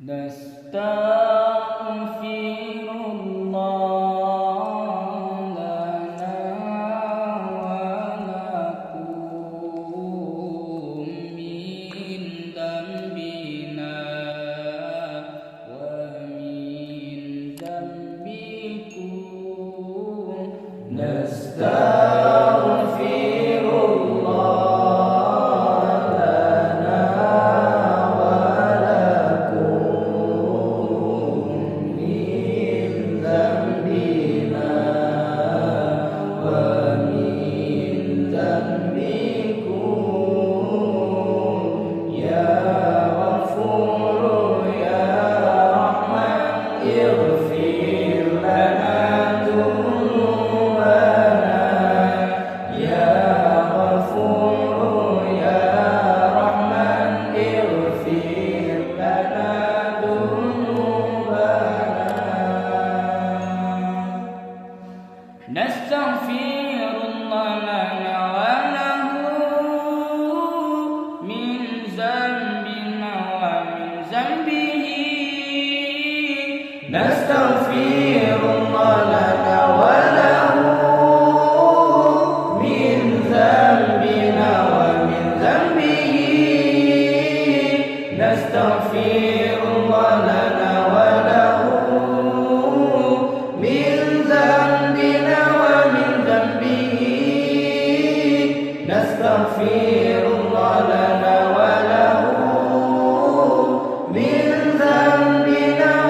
Nastaghfirullah lana wa lakum min dhanbina wa min dhanbikum. Nastaghfirullah lana wa lahu min dhanbina wa min dhanbihi. Nastaghfirullah lana wa lahu min dhanbina wa min dhanbihi. Nastaghfirullah lana wa lahu min dhanbina wa min dhanbihi. Nastaghfirullah lana wa lahu min dhanbina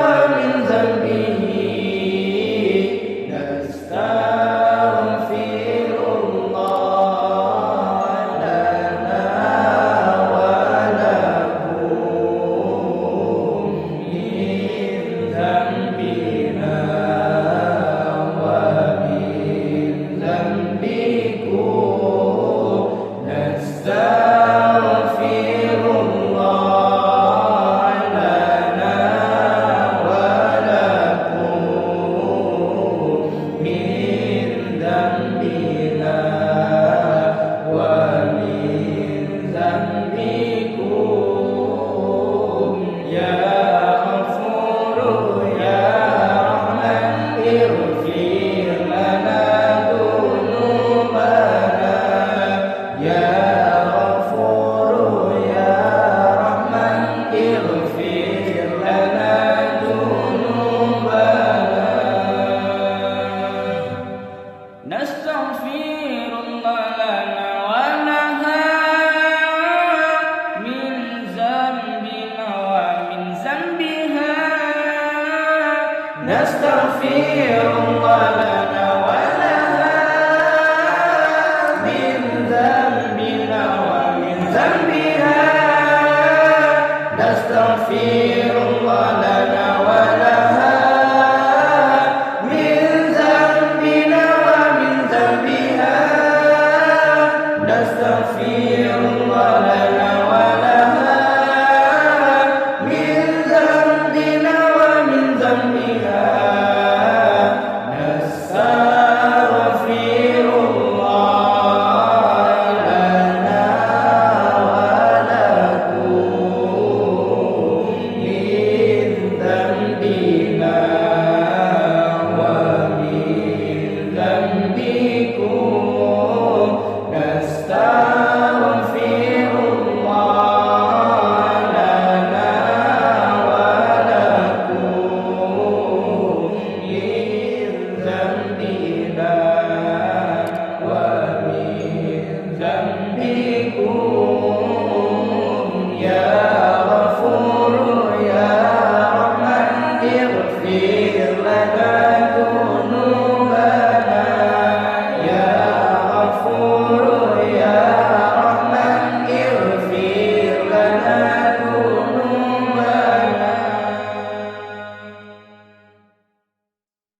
wa min dhanbihi. Nastaghfirullah lana wa lakum min dhanbina wa min dhanbikum. Nastaghfirullah lana wa lakum min dhanbina wa min dhanbikum. Ya Ghafur ya Rahman ighfir lana dhunubana. Ya Ghafur ya Rahman ighfir lana dhunubana. Nastaghfirullah lana wa laha min dhanbina wa min dhanbiha. Nastaghfirullah lana